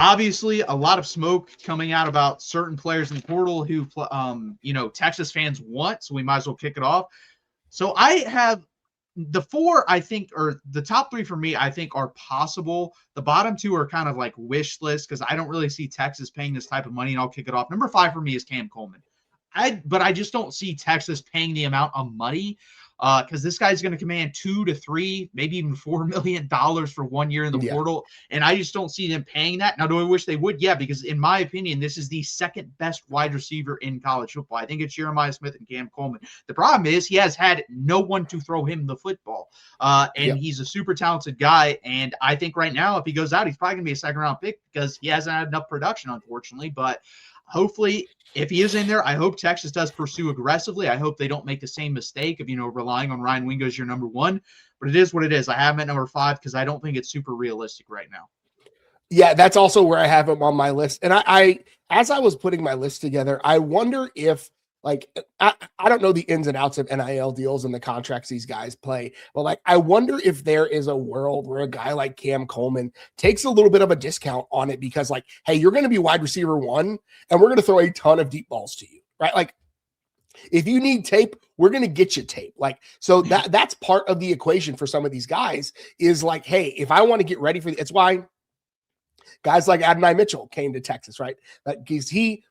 Obviously, a lot of smoke coming out about certain players in the portal who, Texas fans want, so we might as well kick it off. So I have the four, I think, or the top three for me, I think are possible. The bottom two are kind of like wish list because I don't really see Texas paying this type of money, and I'll kick it off. Number 5 for me is Cam Coleman. But I just don't see Texas paying the amount of money because this guy's going to command $2 to $3, maybe even $4 million for 1 year in the portal. And I just don't see them paying that. Now, do I wish they would? Yeah, because in my opinion, this is the second best wide receiver in college football. I think it's Jeremiah Smith and Cam Coleman. The problem is he has had no one to throw him the football. He's a super talented guy. And I think right now, if he goes out, he's probably going to be a second-round pick because he hasn't had enough production, unfortunately. But hopefully, if he is in there, I hope Texas does pursue aggressively. I hope they don't make the same mistake of, relying on Ryan Wingo as your number 1. But it is what it is. I have him at number 5 because I don't think it's super realistic right now. Yeah, that's also where I have him on my list. And I as I was putting my list together, I wonder if, I don't know the ins and outs of NIL deals and the contracts these guys play, but I wonder if there is a world where a guy like Cam Coleman takes a little bit of a discount on it because hey, you're going to be wide receiver 1 and we're going to throw a ton of deep balls to you, right? If you need tape, we're going to get you tape. So that's part of the equation for some of these guys is hey, if I want to get ready for it's why guys like Adonai Mitchell came to Texas, right? Because he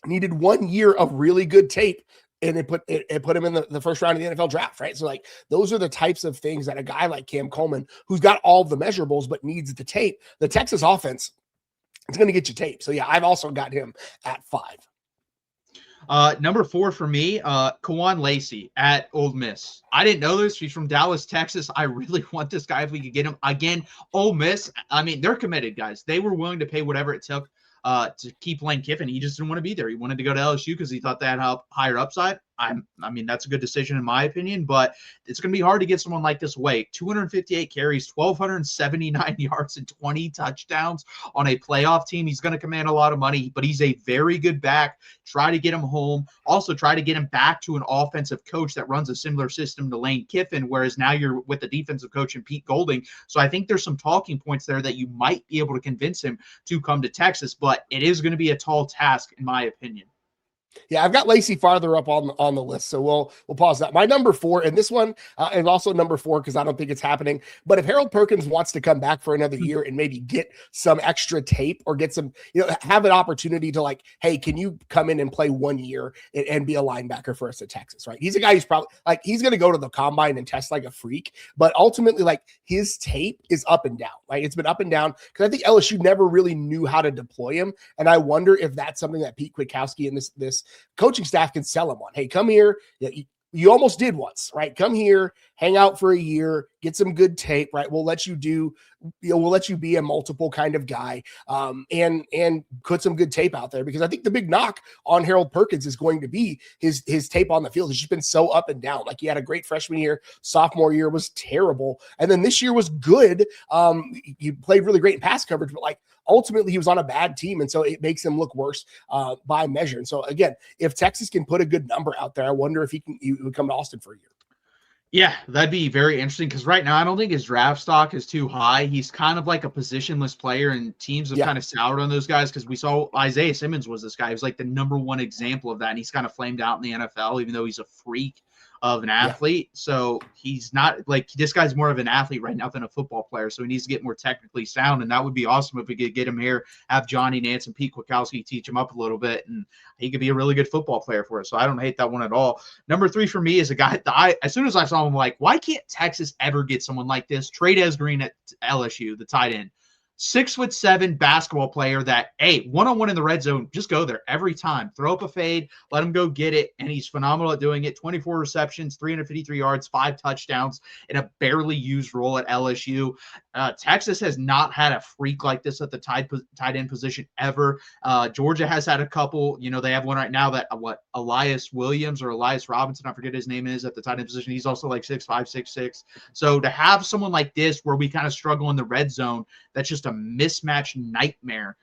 needed 1 year of really good tape and it put him in the first round of the NFL draft, right? So those are the types of things that a guy like Cam Coleman, who's got all the measurables but needs the tape, the Texas offense is going to get you tape. So yeah, I've also got him at 5. Number 4 for me, Kawan Lacey at Ole Miss. I didn't know this. He's from Dallas, Texas. I really want this guy if we could get him. Again, Ole Miss, I mean, they're committed, guys. They were willing to pay whatever it took to keep Lane Kiffin. He just didn't want to be there. He wanted to go to LSU because he thought they had higher upside. I mean, that's a good decision in my opinion, but it's going to be hard to get someone like this away. 258 carries, 1,279 yards, and 20 touchdowns on a playoff team. He's going to command a lot of money, but he's a very good back. Try to get him home. Also, try to get him back to an offensive coach that runs a similar system to Lane Kiffin, whereas now you're with the defensive coach and Pete Golding. So I think there's some talking points there that you might be able to convince him to come to Texas, but it is going to be a tall task, in my opinion. Yeah, I've got Lacey farther up on the list, so we'll pause that. My number 4, and this one is also number 4 because I don't think it's happening. But if Harold Perkins wants to come back for another year and maybe get some extra tape or get some, have an opportunity to hey, can you come in and play 1 year and be a linebacker for us at Texas, right? He's a guy who's probably he's going to go to the combine and test like a freak, but ultimately his tape is up and down. It's been up and down because I think LSU never really knew how to deploy him, and I wonder if that's something that Pete Kwiatkowski and this coaching staff can sell him on. Hey, come here. You almost did once, right? Come here, hang out for a year, get some good tape, right? We'll let you we'll let you be a multiple kind of guy, and put some good tape out there, because I think the big knock on Harold Perkins is going to be his tape on the field. It's just been so up and down. He had a great freshman year, sophomore year was terrible, and then this year was good. He played really great in pass coverage, but ultimately he was on a bad team, and so it makes him look worse by measure. And so again, if Texas can put a good number out there, I wonder if he would come to Austin for a year. Yeah, that'd be very interesting because right now I don't think his draft stock is too high. He's kind of like a positionless player, and teams have kind of soured on those guys because we saw Isaiah Simmons was this guy. He was the number 1 example of that, and he's kind of flamed out in the NFL, even though he's a freak of an athlete. So he's not this guy's more of an athlete right now than a football player. So he needs to get more technically sound. And that would be awesome if we could get him here, have Johnny Nance and Pete Kwiatkowski teach him up a little bit, and he could be a really good football player for us. So I don't hate that one at all. Number 3 for me is a guy that as soon as I saw him, why can't Texas ever get someone like this? Trey Green at LSU, the tight end. 6'7" basketball player that, hey, one-on-one in the red zone, just go there every time. Throw up a fade, let him go get it, and he's phenomenal at doing it. 24 receptions, 353 yards, 5 touchdowns in a barely used role at LSU. Texas has not had a freak like this at the tight end position ever. Georgia has had a couple. They have one right now that Elias Williams or Elias Robinson, I forget his name is, at the tight end position. He's also 6'5", 6'6". So to have someone like this where we kind of struggle in the red zone, that's just a mismatch nightmare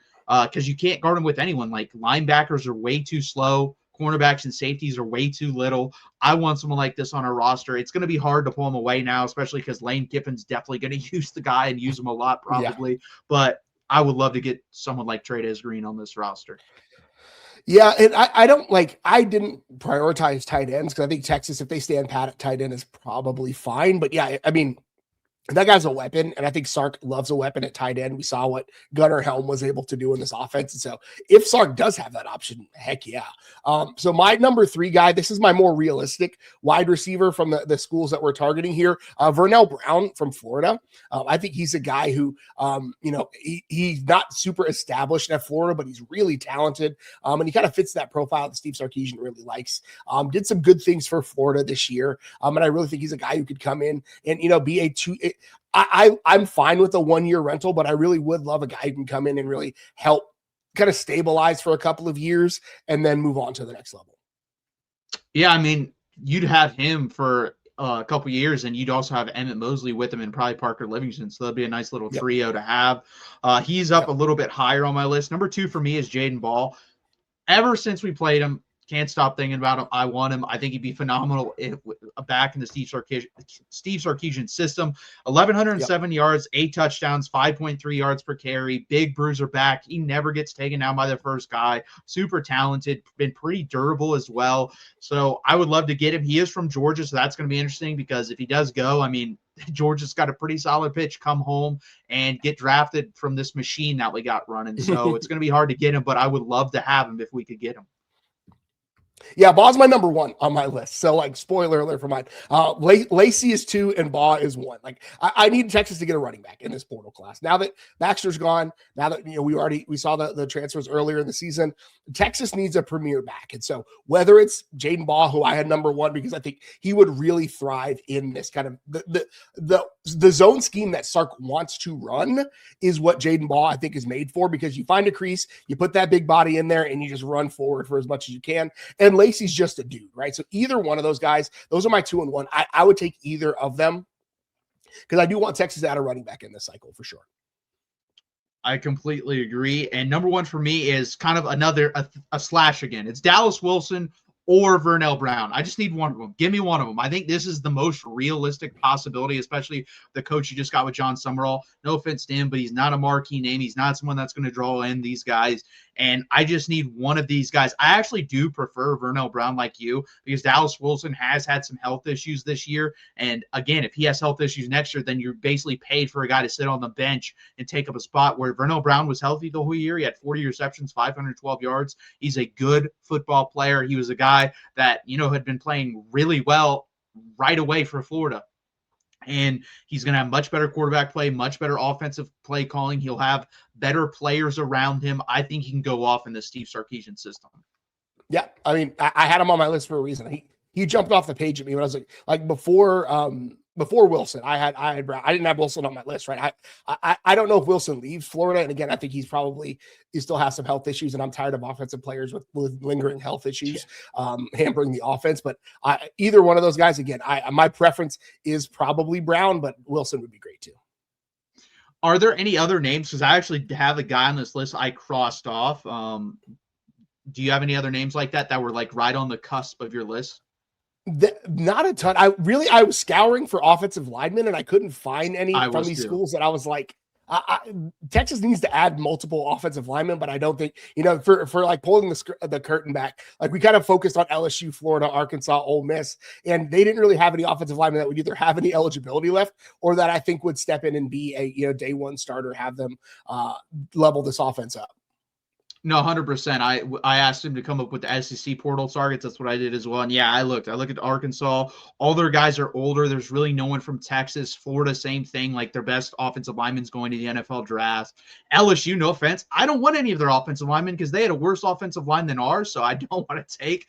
because you can't guard them with anyone. Linebackers are way too slow. Cornerbacks and safeties are way too little. I want someone like this on our roster. It's going to be hard to pull him away now, especially because Lane Kiffin's definitely going to use the guy and use him a lot probably. Yeah. But I would love to get someone like Trey Green on this roster. Yeah, and I didn't prioritize tight ends because I think Texas, if they stand pat at tight end, is probably fine. But yeah, I mean, that guy's a weapon, and I think Sark loves a weapon at tight end. We saw what Gunnar Helm was able to do in this offense. And so if Sark does have that option, heck yeah. So my number 3 guy, this is my more realistic wide receiver from the schools that we're targeting here, Vernell Brown from Florida. I think he's a guy who, he's not super established at Florida, but he's really talented. And he kind of fits that profile that Steve Sarkisian really likes. Did some good things for Florida this year. And I really think he's a guy who could come in and, be a I'm fine with a 1-year rental, but I really would love a guy who can come in and really help kind of stabilize for a couple of years and then move on to the next level. Yeah, I mean, you'd have him for a couple years, and you'd also have Emmett Mosley with him and probably Parker Livingston. So that'd be a nice little trio to have. He's up a little bit higher on my list. Number 2 for me is Jaden Ball. Ever since we played him, can't stop thinking about him. I want him. I think he'd be phenomenal back in the Steve Sarkisian system. 1,107 yards, 8 touchdowns, 5.3 yards per carry. Big bruiser back. He never gets taken down by the first guy. Super talented. Been pretty durable as well. So I would love to get him. He is from Georgia, so that's going to be interesting because if he does go, I mean, Georgia's got a pretty solid pitch. Come home and get drafted from this machine that we got running. So it's going to be hard to get him, but I would love to have him if we could get him. Yeah, Ball's my number 1 on my list. So, like, spoiler alert for mine. Lacey is 2 and Ball is 1. Like, I need Texas to get a running back in this portal class. Now that Baxter's gone, now that we saw the transfers earlier in the season, Texas needs a premier back. And so, whether it's Jaden Ball, who I had number 1 because I think he would really thrive in this kind of the zone scheme that Sark wants to run is what Jaden Ball I think is made for, because you find a crease, you put that big body in there, and you just run forward for as much as you can. And Lacey's just a dude, right? So either one of those guys, those are my 2 and 1. I would take either of them because I do want Texas to add a running back in this cycle for sure. I completely agree. And number 1 for me is kind of a slash again. It's Dallas Wilson or Vernell Brown. I just need one of them. Give me one of them. I think this is the most realistic possibility, especially the coach you just got with John Summerall. No offense to him, but he's not a marquee name. He's not someone that's going to draw in these guys. And I just need one of these guys. I actually do prefer Vernell Brown like you because Dallas Wilson has had some health issues this year. And again, if he has health issues next year, then you're basically paid for a guy to sit on the bench and take up a spot where Vernell Brown was healthy the whole year. He had 40 receptions, 512 yards. He's a good football player. He was a guy that, had been playing really well right away for Florida. And he's going to have much better quarterback play, much better offensive play calling. He'll have better players around him. I think he can go off in the Steve Sarkisian system. Yeah, I mean, I had him on my list for a reason. He jumped off the page at me when I was like before Wilson. I had Brown. I didn't have Wilson on my list, right? I don't know if Wilson leaves Florida, and again, I think he still has some health issues, and I'm tired of offensive players with lingering health issues hampering the offense. But either one of those guys, again, my preference is probably Brown, but Wilson would be great too. Are there any other names? Because I actually have a guy on this list I crossed off. Do you have any other names like that were like right on the cusp of your list? Not a ton. I was scouring for offensive linemen and I couldn't find any from these schools that I was like, Texas needs to add multiple offensive linemen, but I don't think, for like pulling the curtain back, like we kind of focused on LSU, Florida, Arkansas, Ole Miss, and they didn't really have any offensive linemen that would either have any eligibility left or that I think would step in and be a day 1 starter, have them level this offense up. No, 100%. I asked him to come up with the SEC portal targets. That's what I did as well. And yeah, I look at Arkansas. All their guys are older. There's really no one from Texas. Florida, same thing. Like their best offensive linemen's going to the NFL draft. LSU, no offense, I don't want any of their offensive linemen because they had a worse offensive line than ours. So I don't want to take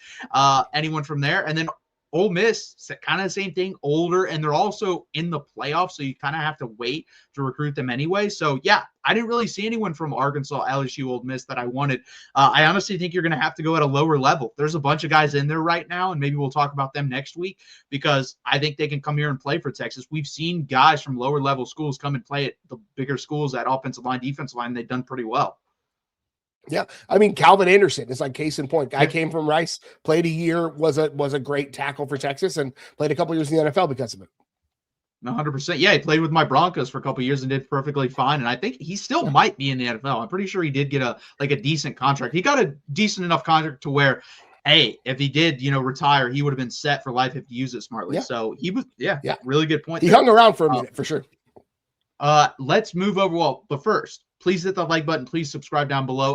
anyone from there. And then Ole Miss, kind of the same thing, older, and they're also in the playoffs, so you kind of have to wait to recruit them anyway. So, yeah, I didn't really see anyone from Arkansas, LSU, Ole Miss that I wanted. I honestly think you're going to have to go at a lower level. There's a bunch of guys in there right now, and maybe we'll talk about them next week because I think they can come here and play for Texas. We've seen guys from lower-level schools come and play at the bigger schools at offensive line, defensive line, and they've done pretty well. Yeah, I mean Calvin Anderson is like case in point. Guy came from Rice, played a year, was a great tackle for Texas, and played a couple years in the NFL because of it. 100%. Yeah, he played with my Broncos for a couple years and did perfectly fine. And I think he still might be in the NFL. I'm pretty sure he did get a decent contract. He got a decent enough contract to where, hey, if he did, retire, he would have been set for life if he used it smartly. Yeah. So he was, really good point. He hung around for a minute for sure. Let's move over. Well, but first, please hit the like button. Please subscribe down below.